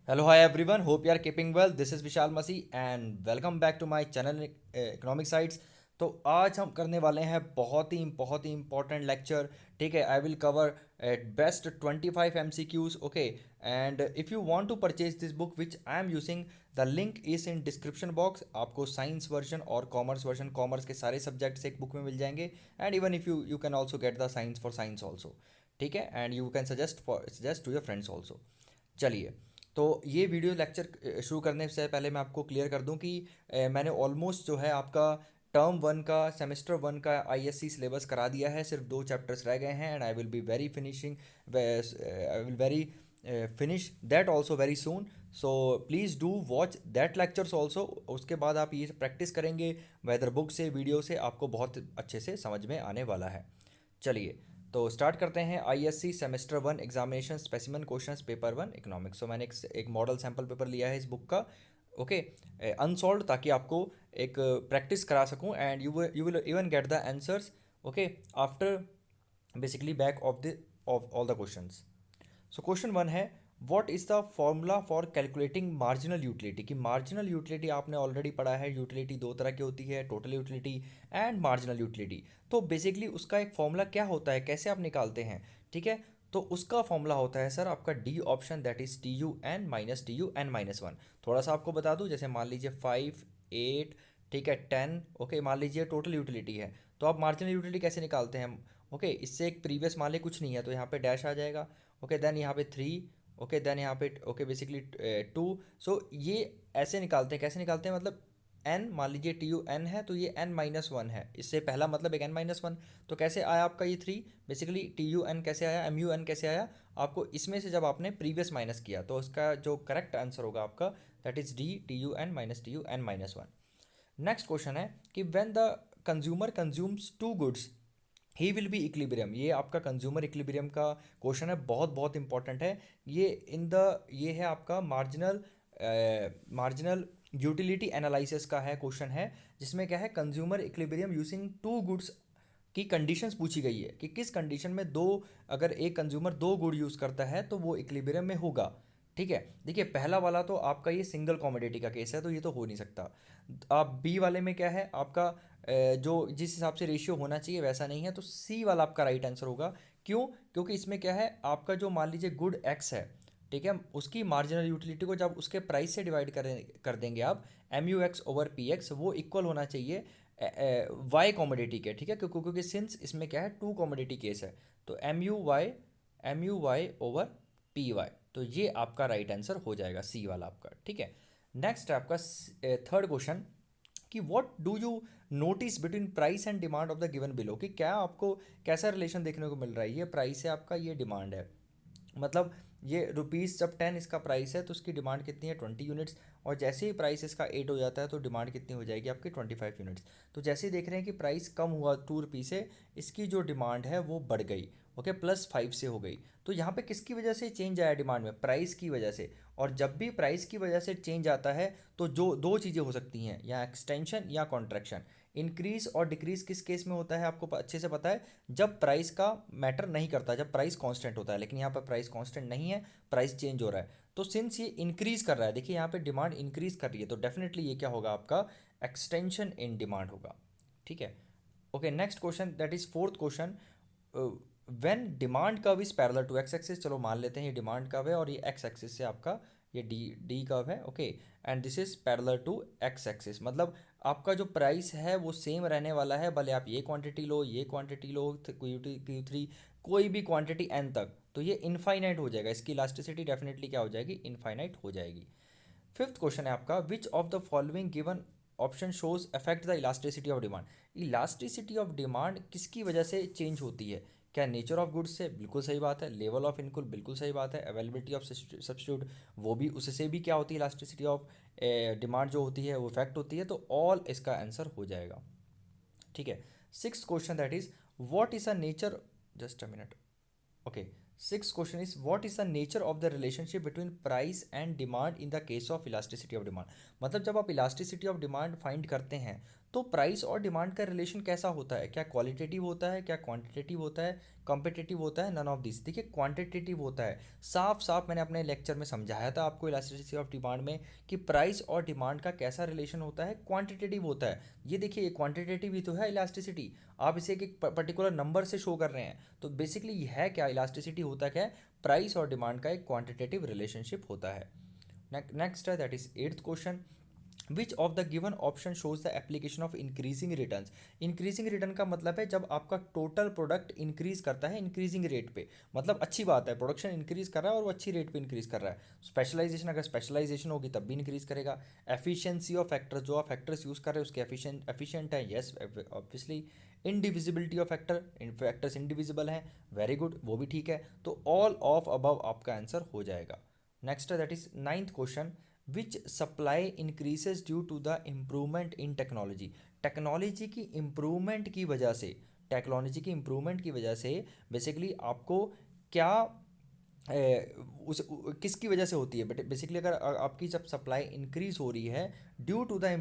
Hello, hi everyone. Hope you are keeping well. This is Vishal Masih and welcome back to my channel Economic Sites. तो आज हम करने वाले हैं बहुत ही इम्पोर्टेंट लेक्चर. ठीक है, I will cover at best 25 MCQs. Okay, and if you want to purchase this book which I am using, the link is in description box. आपको साइंस वर्जन और कॉमर्स वर्जन, कॉमर्स के सारे subjects एक book में मिल जाएंगे. And even if you can also get the science for science also. ठीक है, and you can suggest to your friends also. चलिए, तो ये वीडियो लेक्चर शुरू करने से पहले मैं आपको क्लियर कर दूं कि मैंने ऑलमोस्ट जो है आपका टर्म वन का, सेमेस्टर वन का आईएससी सिलेबस करा दिया है. सिर्फ 2 चैप्टर्स रह गए हैं and I will be very finishing, I will very finish that also very soon. So please do watch that lectures also. उसके बाद आप ये प्रैक्टिस करेंगे वेदर बुक से, वीडियो से, आपको बहुत अच्छे से समझ में आने वाला है. चलिए, तो स्टार्ट करते हैं. ISC semester one examination specimen questions paper one economics. So मैंने एक मॉडल सैम्पल पेपर लिया है इस बुक का. ओके, अनसॉल्व, ताकि आपको एक प्रैक्टिस करा सकूं and you will even get the answers. Okay, after basically back of all the questions. So question one है, what is the formula for calculating marginal utility. कि मार्जिनल यूटिलिटी आपने already पढ़ा है, यूटिलिटी दो तरह की होती है, total utility and marginal utility. तो बेसिकली उसका एक फॉर्मूला क्या होता है, कैसे आप निकालते हैं. ठीक है, तो उसका फॉर्मूला होता है सर आपका D option, that is TUN-TUN-1. थोड़ा सा आपको बता दूं, जैसे मान लीजिए 5, 8, ठीक है, 10. ओके, मान लीजिए टोटल यूटिलिटी है, तो आप मार्जिनल यूटिलिटी कैसे निकालते हैं. ओके, इससे एक प्रीवियस मान ली कुछ नहीं है तो यहाँ पे डैश आ जाएगा. ओके, देन यहाँ पे 3. ओके, देन यहाँ पे ओके बेसिकली 2. सो ये ऐसे निकालते हैं. कैसे निकालते हैं, मतलब एन, मान लीजिए TUN है तो ये N-1 है, इससे पहला मतलब एक N-1. तो कैसे आया आपका ये 3. बेसिकली TUN कैसे आया, MUN कैसे आया, आपको इसमें से जब आपने प्रीवियस माइनस किया तो उसका जो करेक्ट आंसर होगा आपका, that is D TUN-TUN-1. Next question है कि when the consumer consumes two goods he will be equilibrium. ये आपका कंज्यूमर इक्लिब्रियम का क्वेश्चन है, बहुत इंपॉर्टेंट है ये. ये है आपका मार्जिनल यूटिलिटी एनालिसिस का है, क्वेश्चन है, जिसमें क्या है, consumer equilibrium using two goods की कंडीशंस पूछी गई है कि किस कंडीशन में अगर एक कंज्यूमर दो गुड यूज़ करता है तो वो इक्लिब्रियम में होगा. ठीक है, देखिए पहला वाला तो आपका ये सिंगल कॉमोडिटी का केस है तो ये तो हो नहीं सकता. आप बी वाले में क्या है आपका, जो जिस हिसाब से रेशियो होना चाहिए वैसा नहीं है, तो सी वाला आपका राइट आंसर होगा. क्यों, क्योंकि इसमें क्या है आपका, जो मान लीजिए गुड एक्स है, ठीक है, उसकी मार्जिनल यूटिलिटी को जब उसके प्राइस से डिवाइड कर देंगे आप, MUX/PX, वो इक्वल होना चाहिए वाई कॉमोडिटी के. ठीक है, क्योंकि सिंस इसमें क्या है, टू कॉमोडिटी केस है, तो MUY/PY, तो ये आपका राइट आंसर हो जाएगा सी वाला आपका. ठीक है, नेक्स्ट है आपका थर्ड क्वेश्चन कि what do you notice between price and demand of the given below. कि क्या आपको कैसा रिलेशन देखने को मिल रहा है, ये प्राइस है आपका, ये डिमांड है. मतलब ये रुपीज़ जब 10 इसका प्राइस है तो उसकी डिमांड कितनी है, 20 यूनिट्स. और जैसे ही प्राइस इसका 8 हो जाता है तो डिमांड कितनी हो जाएगी आपकी, 25 यूनिट्स. तो जैसे ही देख रहे हैं कि प्राइस कम हुआ 2 रुपये से, इसकी जो डिमांड है वो बढ़ गई. ओके, +5 से हो गई. तो यहाँ पे किसकी वजह से चेंज आया डिमांड में, प्राइस की वजह से. और जब भी प्राइस की वजह से चेंज आता है तो जो दो चीज़ें हो सकती हैं, या एक्सटेंशन या कॉन्ट्रैक्शन. इंक्रीज और डिक्रीज किस केस में होता है आपको अच्छे से पता है, जब प्राइस का मैटर नहीं करता, जब प्राइस कांस्टेंट होता है. लेकिन यहाँ पर प्राइस कांस्टेंट नहीं है, प्राइस चेंज हो रहा है. तो सिंस ये इंक्रीज कर रहा है, देखिए यहाँ पे डिमांड इंक्रीज कर रही है, तो डेफिनेटली ये क्या होगा आपका, एक्सटेंशन इन डिमांड होगा. ठीक है, okay, next question, that is fourth question. When demand curve is parallel to X axis. चलो मान लेते हैं ये डिमांड कर्व है और ये एक्स एक्सिस से आपका ये डी डी कर्व है. Okay, and this is parallel to X axis. मतलब आपका जो प्राइस है वो सेम रहने वाला है, भले आप ये क्वांटिटी लो, ये क्वांटिटी लो, Q3, कोई भी क्वांटिटी एन तक, तो ये इनफाइनाइट हो जाएगा. इसकी इलास्टिसिटी डेफिनेटली क्या हो जाएगी, इनफाइनाइट हो जाएगी. फिफ्थ क्वेश्चन है आपका, विच of the following given option shows affect the elasticity of demand. Elasticity of demand किसकी वजह से चेंज होती है, क्या नेचर ऑफ गुड्स से, बिल्कुल सही बात है. लेवल ऑफ इनकुल, बिल्कुल सही बात है. अवेलेबिलिटी ऑफ सब्स्टिट्यूट, वो भी, उससे भी क्या होती है, इलास्टिसिटी ऑफ डिमांड जो होती है वो इफेक्ट होती है. तो ऑल इसका आंसर हो जाएगा. ठीक है, six question, that is what is a nature, just a minute. Okay, six question is what is the nature of the relationship between price and demand in the case of elasticity of demand. मतलब जब आप elasticity of demand find करते हैं तो price और demand का relation कैसा होता है, क्या क्वालिटेटिव होता है, क्या क्वांटिटेटिव होता है, कॉम्पिटिटिव होता है, नन ऑफ दिस। देखिए क्वांटिटेटिव होता है, साफ साफ मैंने अपने लेक्चर में समझाया था आपको इलास्टिसिटी ऑफ डिमांड में कि प्राइस और डिमांड का कैसा रिलेशन होता है, क्वांटिटेटिव होता है। ये देखिए क्वांटिटेटिव ही तो है इलास्टिसिटी, आप इसे एक पर्टिकुलर नंबर से शो कर रहे हैं। तो बेसिकली ये है क्या, इलास्टिसिटी होता क्या है, प्राइस और डिमांड का एक क्वांटिटेटिव रिलेशनशिप होता है। नेक्स्ट है that is eighth question, which of the given option shows the application of increasing returns. Increasing return का मतलब है जब आपका टोटल प्रोडक्ट इंक्रीज करता है इंक्रीजिंग रेट पे, मतलब अच्छी बात है, प्रोडक्शन इंक्रीज कर रहा है और वो अच्छी रेट पे इंक्रीज कर रहा है। स्पेशलाइजेशन, अगर स्पेशलाइजेशन होगी तब भी इंक्रीज करेगा। एफिशिएंसी ऑफ फैक्टर, जो आप फैक्टर्स यूज कर रहे हैं उसके एफिशिएंट है, yes obviously. Indivisibility of factor, factors indivisible हैं, वेरी गुड, वो भी ठीक है। तो ऑल ऑफ अबव आपका आंसर हो जाएगा। नेक्स्ट है that is ninth question, which supply increases due to the improvement in technology. Technology की इम्प्रूवमेंट की वजह से, टेक्नोलॉजी की इम्प्रूवमेंट की वजह से बेसिकली आपको क्या किसकी वजह से होती है, बट बेसिकली अगर आपकी जब सप्लाई इंक्रीज हो रही है due to the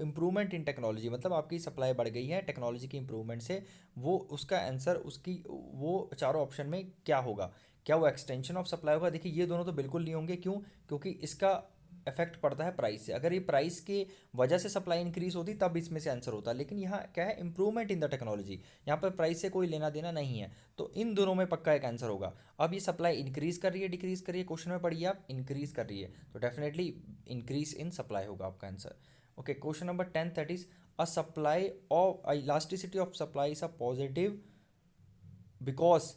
improvement in technology, मतलब आपकी सप्लाई बढ़ गई है टेक्नोलॉजी की इम्प्रूवमेंट से, वो उसका आंसर उसकी वो चारों ऑप्शन में क्या होगा, क्या वो एक्सटेंशन ऑफ सप्लाई होगा। देखिए ये दोनों तो बिल्कुल नहीं होंगे, क्यों, क्योंकि इसका इफेक्ट पड़ता है प्राइस से, अगर ये प्राइस की वजह से सप्लाई इंक्रीज होती तब इसमें से आंसर होता, लेकिन यहाँ क्या है, इंप्रूवमेंट इन द टेक्नोलॉजी, यहाँ पर प्राइस से कोई लेना देना नहीं है। तो इन दोनों में पक्का एक आंसर होगा। अब ये सप्लाई इंक्रीज कर रही है डिक्रीज कर रही है, क्वेश्चन में पढ़िए आप, इंक्रीज कर रही है, तो डेफिनेटली इंक्रीज इन सप्लाई होगा आपका answer. Okay, question number 10 that is a supply of elasticity of supply is a positive because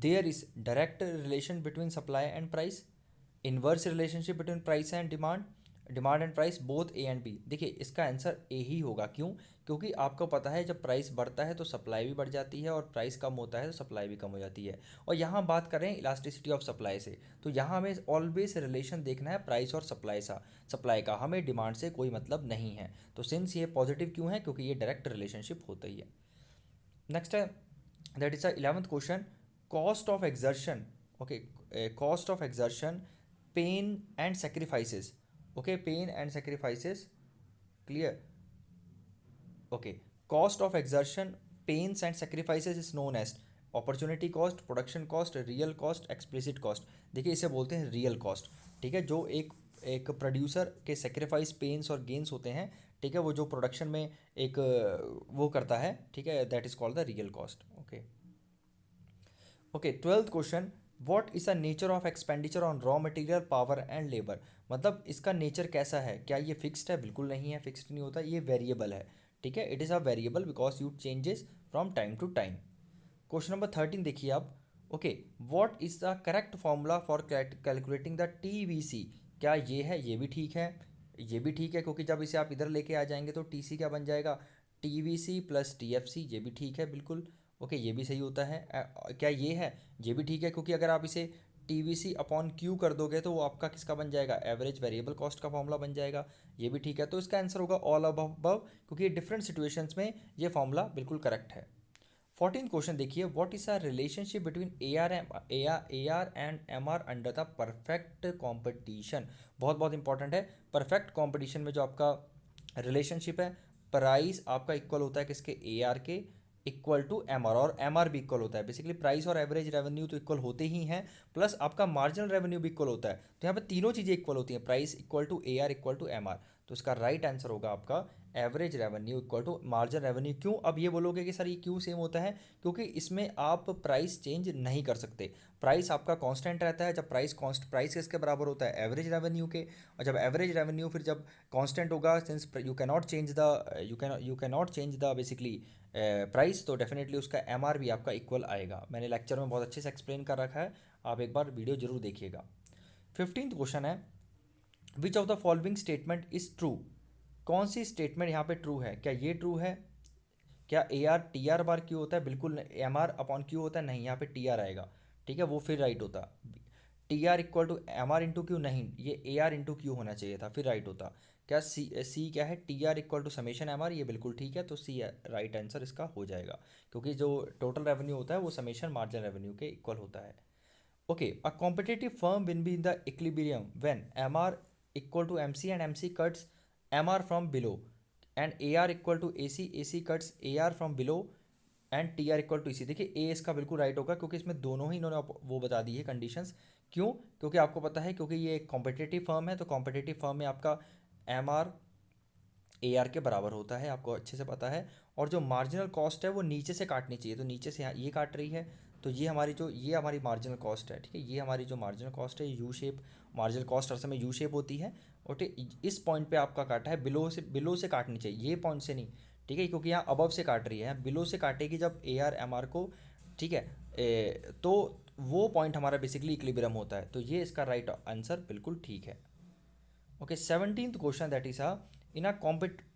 there is direct relation between supply and price, inverse relationship between price and demand and price both A and B। देखिए इसका answer A ही होगा, क्यों, क्योंकि आपको पता है जब price बढ़ता है तो सप्लाई भी बढ़ जाती है और प्राइस कम होता है तो सप्लाई भी कम हो जाती है। और यहाँ बात करें इलास्टिसिटी ऑफ सप्लाई से, तो यहाँ हमें ऑलवेज रिलेशन देखना है प्राइस और सप्लाई का, हमें डिमांड से कोई मतलब नहीं है। तो सिंस ये पॉजिटिव क्यों है, क्योंकि ये डायरेक्ट रिलेशनशिप होता ही है। नेक्स्ट है that is a 11th question, cost of exertion. Okay, cost of exertion, pain and sacrifices. Okay, pain and sacrifices, clear. Okay, cost of exertion, pains and sacrifices is known as opportunity cost, production cost, real cost, explicit cost. देखिए इसे बोलते हैं real cost, ठीक है, जो एक एक producer के सेक्रीफाइस, पेन्स और गेन्स होते हैं, ठीक है, वो जो प्रोडक्शन में एक वो करता है, ठीक है, that is called the real cost. Okay, okay, 12th question, what is the nature of expenditure on raw material, power and labour. मतलब इसका नेचर कैसा है, क्या ये फिक्स्ड है, बिल्कुल नहीं है, फिक्स्ड नहीं होता, ये वेरिएबल है, ठीक है, it is a variable because you changes from time to time. Question number 13 देखिए आप। Okay, what is the correct formula for calculating the TVC. क्या ये है, ये भी ठीक है, ये भी ठीक है, क्योंकि जब इसे आप इधर लेके आ जाएंगे तो टीसी क्या बन जाएगा, टीवीसी प्लस टीएफसी, ये भी ठीक है बिल्कुल। ओके, ये भी सही होता है। क्या ये है, ये भी ठीक है, क्योंकि अगर आप इसे टीवीसी अपॉन क्यू कर दोगे तो वो आपका किसका बन जाएगा, एवरेज वेरिएबल कॉस्ट का फॉर्मूला बन जाएगा, ये भी ठीक है। तो इसका आंसर होगा ऑल अबव, क्योंकि डिफरेंट सिचुएशंस में ये फॉर्मूला बिल्कुल करेक्ट है। 14th क्वेश्चन देखिए, what is the relationship between A R and M R under the perfect competition. बहुत बहुत इंपॉर्टेंट है, परफेक्ट कॉम्पिटिशन में जो आपका रिलेशनशिप है, प्राइस आपका इक्वल होता है किसके, ए आर के, इक्वल टू एम आर, और एम आर भी इक्वल होता है। बेसिकली प्राइस और एवरेज रेवेन्यू तो इक्वल होते ही हैं, प्लस आपका मार्जिनल रेवेन्यू भी इक्वल होता है। तो यहाँ पे तीनों चीज़ें इक्वल होती हैं, price equal to A R equal to M R. तो इसका राइट आंसर होगा आपका average revenue equal to marginal revenue. क्यों, अब ये बोलोगे कि सर ये क्यों सेम होता है, क्योंकि इसमें आप प्राइस चेंज नहीं कर सकते, प्राइस आपका कांस्टेंट रहता है। जब प्राइस किसके बराबर होता है, एवरेज रेवेन्यू के, और जब एवरेज रेवेन्यू फिर जब कांस्टेंट होगा, since you can not change the basically price, तो डेफिनेटली उसका एम आर भी आपका इक्वल आएगा। मैंने लेक्चर में बहुत अच्छे से एक्सप्लेन कर रखा है, आप एक बार वीडियो जरूर देखिएगा। 15th क्वेश्चन है, which of the following statement is true. कौन सी स्टेटमेंट यहाँ पे ट्रू है, क्या ये ट्रू है, क्या A R T R bar Q होता है, बिल्कुल एम आर अपॉन क्यू होता है, नहीं, यहाँ पे टी आर आएगा, ठीक है, वो फिर राइट होता। T R equal to M R into Q, नहीं, ये ए आर इंटू क्यू होना चाहिए था, फिर राइट होता। क्या सी क्या है, T R equal to summation M R, ये बिल्कुल ठीक है, तो सी राइट आंसर इसका हो जाएगा, क्योंकि जो टोटल रेवेन्यू होता है वो समेशन मार्जिन रेवेन्यू के इक्वल होता है। Okay, a competitive firm will be in the equilibrium when M R equal to M C and M C cuts M R from below. And A R equal to A C cuts A R from below and T R equal to E C. देखिए ए इसका बिल्कुल right होगा क्योंकि इसमें दोनों ही इन्होंने वो बता दी है कंडीशंस। क्यों? क्योंकि आपको पता है क्योंकि ये एक कॉम्पिटिटिव फर्म है, तो कॉम्पिटिटिव फर्म में आपका एम आर ए आर के बराबर होता है, आपको अच्छे से पता है। और जो मार्जिनल कॉस्ट है वो नीचे से काटनी चाहिए, तो नीचे से ये काट रही है, तो ये हमारी मार्जिनल कॉस्ट है, ठीक है। ये हमारी जो मार्जिनल कॉस्ट है यू शेप, मार्जिनल कॉस्ट हर समय यू शेप होती है। और ठीक इस पॉइंट पे आपका काटा है, बिलो से काटनी चाहिए, ये पॉइंट से नहीं, ठीक है, क्योंकि यहाँ अबव से काट रही है, बिलो से काटेगी जब ए आर एम आर को, ठीक है। तो वो पॉइंट हमारा बेसिकली इक्विलिब्रियम होता है, तो ये इसका राइट आंसर बिल्कुल ठीक है। Okay, 17th question that is in a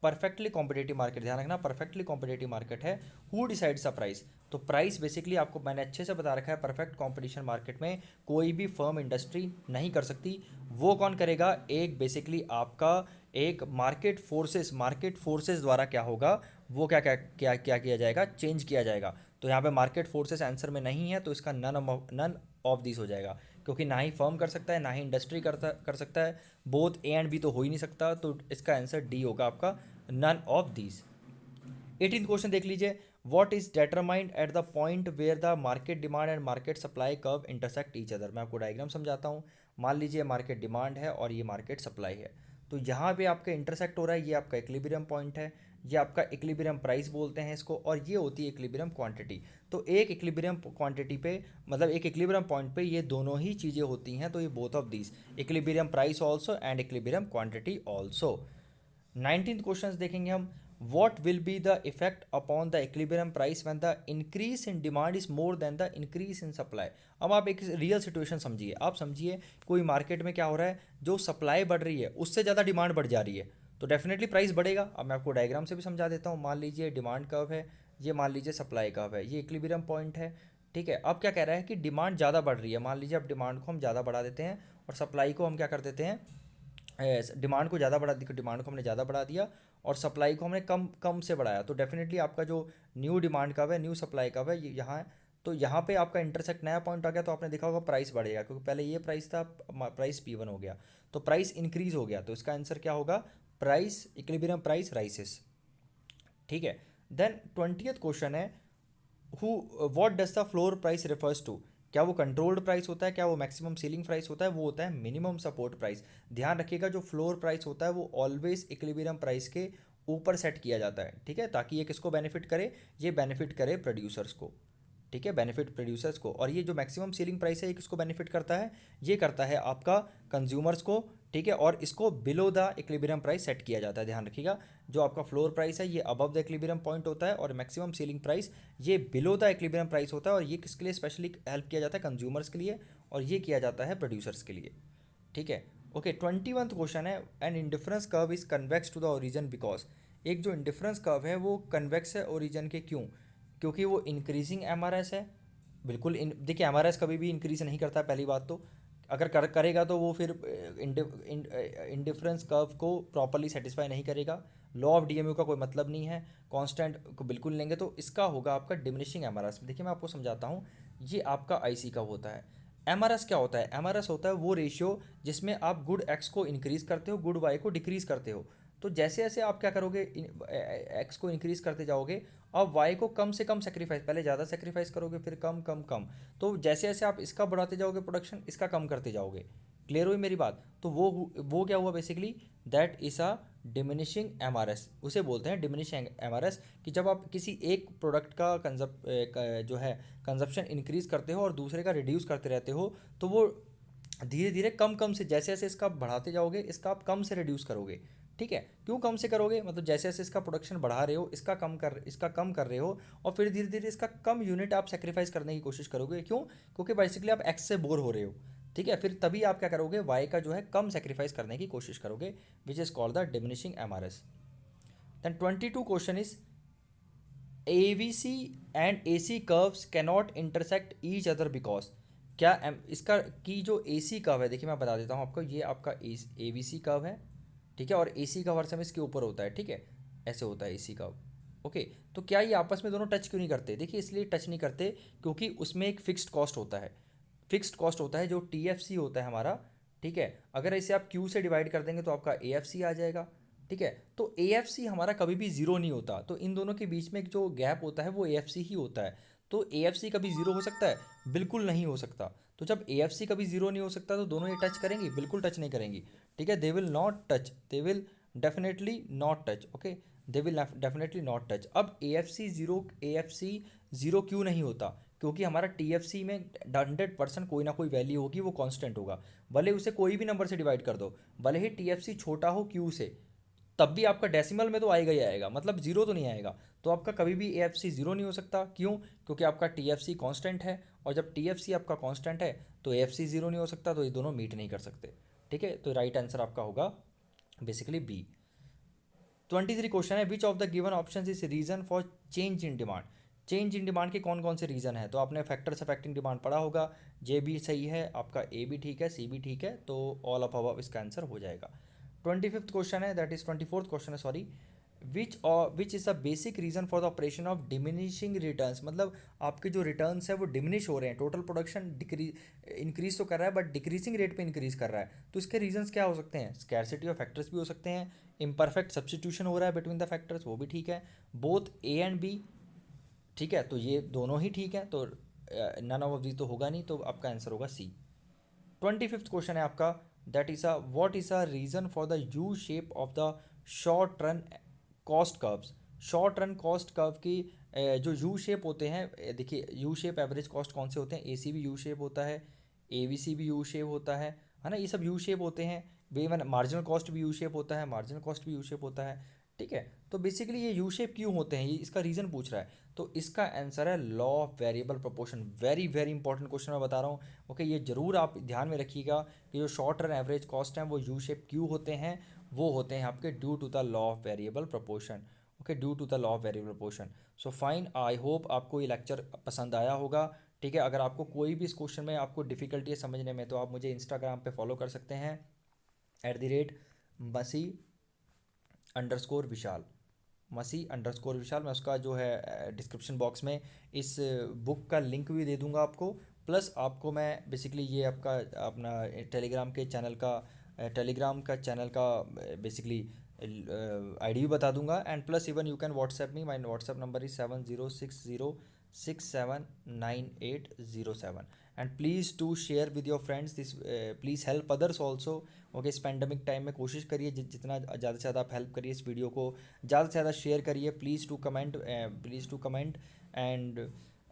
perfectly competitive market, ध्यान रखना परफेक्टली कॉम्पिटेटिव मार्केट है, हु डिसाइड्स द प्राइस। तो प्राइस बेसिकली आपको मैंने अच्छे से बता रखा है, परफेक्ट कॉम्पिटिशन मार्केट में कोई भी फर्म इंडस्ट्री नहीं कर सकती। वो कौन करेगा? एक बेसिकली आपका एक मार्केट फोर्सेस द्वारा क्या होगा, वो क्या क्या क्या क्या किया जाएगा, चेंज किया जाएगा। तो यहाँ पे मार्केट फोर्सेस आंसर में नहीं है, तो इसका नन ऑफ दिस हो जाएगा, क्योंकि ना ही फर्म कर सकता है ना ही इंडस्ट्री कर सकता है, बोथ ए एंड बी तो हो ही नहीं सकता, तो इसका आंसर डी होगा आपका, none of these. 18th question देख लीजिए, what is determined at the point where the market demand and market supply curve intersect each other. मैं आपको डायग्राम समझाता हूँ। मान लीजिए मार्केट डिमांड है और ये मार्केट सप्लाई है, तो यहाँ पे आपका इंटरसेक्ट हो रहा है, ये आपका इक्विलिब्रियम पॉइंट है, ये आपका इक्विलिब्रियम प्राइस बोलते हैं इसको, और ये होती है इक्विलिब्रियम क्वांटिटी। तो एक इक्विलिब्रियम क्वांटिटी पे, मतलब एक इक्विलिब्रियम पॉइंट पे ये दोनों ही चीज़ें होती हैं, तो ये both of these, equilibrium price also and equilibrium quantity also. 19th question देखेंगे हम, what will be the effect upon the equilibrium price when the increase in demand is more than the increase in supply। अब आप एक real situation समझिए, आप समझिए कोई market में क्या हो रहा है, जो सप्लाई बढ़ रही है उससे ज़्यादा डिमांड बढ़ जा रही है, तो डेफिनेटली प्राइस बढ़ेगा। अब मैं आपको डायग्राम से भी समझा देता हूँ। मान लीजिए डिमांड कर्व है, ये मान लीजिए सप्लाई कर्व है, ये इक्विलिब्रियम पॉइंट है, ठीक है। अब क्या कह रहा है कि डिमांड ज़्यादा बढ़ रही है, मान लीजिए अब डिमांड को हम ज़्यादा बढ़ा देते हैं और सप्लाई को हम क्या कर देते हैं, डिमांड को ज़्यादा बढ़ा दी, डिमांड को हमने ज़्यादा बढ़ा दिया और सप्लाई को हमने कम कम से बढ़ाया, तो डेफिनेटली आपका जो न्यू डिमांड का है, न्यू सप्लाई का है, ये यहाँ है। तो यहाँ पे आपका इंटरसेक्ट नया पॉइंट आ गया, तो आपने देखा होगा प्राइस बढ़ेगा, क्योंकि पहले ये प्राइस था, प्राइस P1 हो गया, तो प्राइस इंक्रीज हो गया, तो इसका आंसर क्या होगा, प्राइस इक्विलिब्रियम प्राइस राइसेस, ठीक है। देन 20th क्वेश्चन है, who what does the floor price refers to. क्या वो कंट्रोल्ड प्राइस होता है, क्या वो मैक्सिमम सीलिंग प्राइस होता है, वो होता है मिनिमम सपोर्ट प्राइस। ध्यान रखिएगा जो फ्लोर प्राइस होता है वो ऑलवेज इक्विलिब्रियम प्राइस के ऊपर सेट किया जाता है, ठीक है, ताकि ये किसको बेनिफिट करे, ये बेनिफिट करे प्रोड्यूसर्स को, ठीक है, बेनिफिट प्रोड्यूसर्स को। और ये जो मैक्सिमम सीलिंग प्राइस है ये किसको बेनिफिट करता है, ये करता है आपका कंज्यूमर्स को, ठीक है। और इसको below the equilibrium price set किया जाता है, ध्यान रखिएगा। जो आपका फ्लोर प्राइस है ये अबव द इक्विलिब्रियम पॉइंट होता है, और मैक्सिमम सीलिंग प्राइस ये बिलो द इक्विलिब्रियम प्राइस होता है, और ये किसके लिए स्पेशली हेल्प किया जाता है, कंज्यूमर्स के लिए, और ये किया जाता है प्रोड्यूसर्स के लिए, ठीक है। ओके, 21th क्वेश्चन है, an indifference curve is convex to the origin because. एक जो इंडिफरेंस कर्व है वो कन्वेक्स है ओरिजिन के, क्यों? क्योंकि वो इंक्रीजिंग एम आर एस है, बिल्कुल देखिए एम आर एस कभी भी इंक्रीज नहीं करता, पहली बात तो अगर करेगा तो वो फिर इंडिफरेंस कर्व को प्रॉपरली सेटिस्फाई नहीं करेगा, लॉ ऑफ डीएमयू का कोई मतलब नहीं है, कांस्टेंट को बिल्कुल लेंगे, तो इसका होगा आपका डिमिनिशिंग एम आर एस। देखिए मैं आपको समझाता हूँ, ये आपका आईसी कब होता है। एम आर एस क्या होता है, एम आर एस होता है वो रेशियो जिसमें आप गुड एक्स को इंक्रीज़ करते हो, गुड वाई को डिक्रीज़ करते हो। तो जैसे जैसे आप क्या करोगे, एक्स को इंक्रीज़ करते जाओगे, अब वाई को कम से कम सेक्रीफाइस, पहले ज़्यादा सेक्रीफाइस करोगे फिर कम कम कम, तो जैसे जैसे आप इसका बढ़ाते जाओगे प्रोडक्शन, इसका कम करते जाओगे। क्लियर हुई मेरी बात? तो वो क्या हुआ basically, that is a diminishing M R S, उसे बोलते हैं डिमिनिशिंग एम आर एस, कि जब आप किसी एक प्रोडक्ट का जो है कंजप्शन इंक्रीज़ करते हो और दूसरे का रिड्यूस करते रहते हो, तो वो धीरे धीरे कम कम से, जैसे जैसे इसका आप बढ़ाते जाओगे इसका आप कम से रिड्यूस करोगे, ठीक है। क्यों कम से करोगे, मतलब जैसे जैसे इसका प्रोडक्शन बढ़ा रहे हो इसका कम कर रहे हो, और फिर धीरे धीरे इसका कम यूनिट आप सेक्रीफाइस करने की कोशिश करोगे। क्यों? क्योंकि बेसिकली आप एक्स से बोर हो रहे हो, ठीक है। फिर तभी आप क्या करोगे, वाई का जो है कम सेक्रीफाइस करने की कोशिश करोगे, which is called the diminishing M R S. Then 22 question is, AVC and AC curves cannot intersect each other because. क्या इसका की जो AC कर्व है, देखिए मैं बता देता हूँ आपको, ये आपका AVC कर्व है, ठीक है, और AC कर्व हर समय इसके ऊपर होता है, ठीक है, ऐसे होता है AC कर्व। ओके, तो क्या ये आपस में दोनों टच क्यों नहीं करते? देखिए इसलिए टच नहीं करते क्योंकि उसमें एक फिक्स्ड कॉस्ट होता है, फिक्स्ड कॉस्ट होता है जो TFC होता है हमारा, ठीक है। अगर इसे आप Q से डिवाइड कर देंगे तो आपका AFC आ जाएगा, ठीक है। तो ए एफ सी हमारा कभी भी ज़ीरो नहीं होता, तो इन दोनों के बीच में एक जो गैप होता है वो ए एफ सी ही होता है। तो ए एफ सी कभी ज़ीरो हो सकता है? बिल्कुल नहीं हो सकता। तो जब ए एफ सी कभी ज़ीरो नहीं हो सकता तो दोनों ये टच करेंगी? बिल्कुल टच नहीं करेंगी। ठीक है, they will not touch, they will definitely not touch. Okay, they will definitely not touch. अब ए एफ सी ज़ीरो क्यों नहीं होता? क्योंकि हमारा टी एफ सी में 100% कोई ना कोई वैल्यू होगी, वो कांस्टेंट होगा। भले उसे कोई भी नंबर से डिवाइड कर दो, भले ही टी एफ सी छोटा हो क्यू से, तब भी आपका डेसिमल में तो आएगा ही आएगा, मतलब जीरो तो नहीं आएगा। तो आपका कभी भी ए एफ सी जीरो नहीं हो सकता। क्यों? क्योंकि आपका टी एफ सी कॉन्स्टेंट है, और जब टी एफ सी आपका कॉन्स्टेंट है तो ए एफ सी जीरो नहीं हो सकता, तो ये दोनों मीट नहीं कर सकते। ठीक है, तो राइट आंसर आपका होगा बेसिकली बी। 23 क्वेश्चन है, which of the given option is reason for change in demand. Change in demand के कौन कौन से रीज़न है? तो आपने फैक्टर्स अफेक्टिंग डिमांड पढ़ा होगा। जे भी सही है आपका, ए भी ठीक है, सी भी ठीक है, तो ऑल ऑफ अबव इसका आंसर हो जाएगा। 25th क्वेश्चन है, दैट इज 24th क्वेश्चन है, sorry. Which is the basic reason for the operation of diminishing returns. मतलब आपके जो रिटर्न्स है वो डिमिनिश हो रहे हैं, टोटल प्रोडक्शन इंक्रीज तो कर रहा है बट डिक्रीजिंग रेट पे इंक्रीज कर रहा है। तो इसके रीजंस क्या हो सकते हैं? स्कैरसिटी ऑफ फैक्टर्स भी हो सकते हैं, इम्परफेक्ट सब्सटीट्यूशन हो रहा है बिटवीन द फैक्टर्स, वो भी ठीक है, बोथ ए एंड बी। ठीक है, तो ये दोनों ही ठीक है, तो नन ऑफ दी तो होगा नहीं, तो आपका आंसर होगा सी। 25th क्वेश्चन है आपका, that is a what is a reason for the U shape of the short run cost curves. Short run cost curve की जो यू शेप होते हैं, देखिए यू शेप एवरेज कॉस्ट कौन से होते हैं? ए सी भी यू शेप होता है, ए बी सी भी यू शेप होता है ना, ये सब यू शेप होते हैं। इवन मार्जिनल कॉस्ट भी यू शेप होता है, मार्जिनल कॉस्ट भी यू शेप होता है। ठीक है, तो बेसिकली ये यू शेप क्यों होते हैं, ये इसका रीज़न पूछ रहा है। तो इसका आंसर है law of variable proportion. Very very important question मैं बता रहा हूँ। ओके, ये जरूर आप ध्यान में रखिएगा कि जो शॉर्ट रन एवरेज कॉस्ट हैं वो यू शेप क्यों होते हैं? वो होते हैं आपके due to the law of variable proportion. Okay, due to the law of variable proportion. So fine, I hope आपको ये लेक्चर पसंद आया होगा। ठीक है, अगर आपको कोई भी इस क्वेश्चन में आपको डिफिकल्टी है समझने में, तो आप मुझे इंस्टाग्राम पे फॉलो कर सकते हैं, @masi_विशाल, मसी_विशाल। मैं उसका जो है डिस्क्रिप्शन बॉक्स में इस बुक का लिंक भी दे दूंगा आपको। प्लस आपको मैं बेसिकली ये आपका अपना टेलीग्राम का चैनल का बेसिकली आईडी भी बता दूंगा। And plus even you can WhatsApp me, my WhatsApp number is 7060679807। And please to share with your friends this, please help others also. Okay, इस पेंडेमिक टाइम में कोशिश करिए जितना ज़्यादा से ज़्यादा आप हेल्प करिए, इस वीडियो को ज़्यादा से ज़्यादा शेयर करिए। Please to comment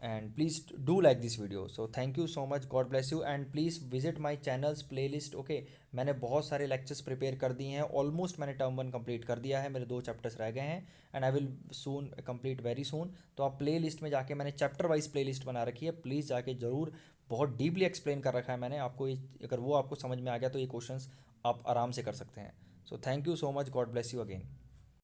and please do like this video. So thank you so much, God bless you, and please visit my channels playlist. Okay, मैंने बहुत सारे लेक्चर्स प्रिपेयर कर दिए हैं, ऑलमोस्ट मैंने टर्म 1 कंप्लीट कर दिया है, मेरे 2 चैप्टर्स रह गए हैं, and I will soon complete very soon. तो आप प्ले लिस्ट में जाके, मैंने चैप्टर वाइज प्ले लिस्ट बना रखी है, प्लीज़ जाके ज़रूर, बहुत डीपली एक्सप्लेन कर रखा है मैंने आपको। अगर वो आपको समझ में आ गया तो ये क्वेश्चंस आप आराम से कर सकते हैं। सो thank you so much, God bless you again.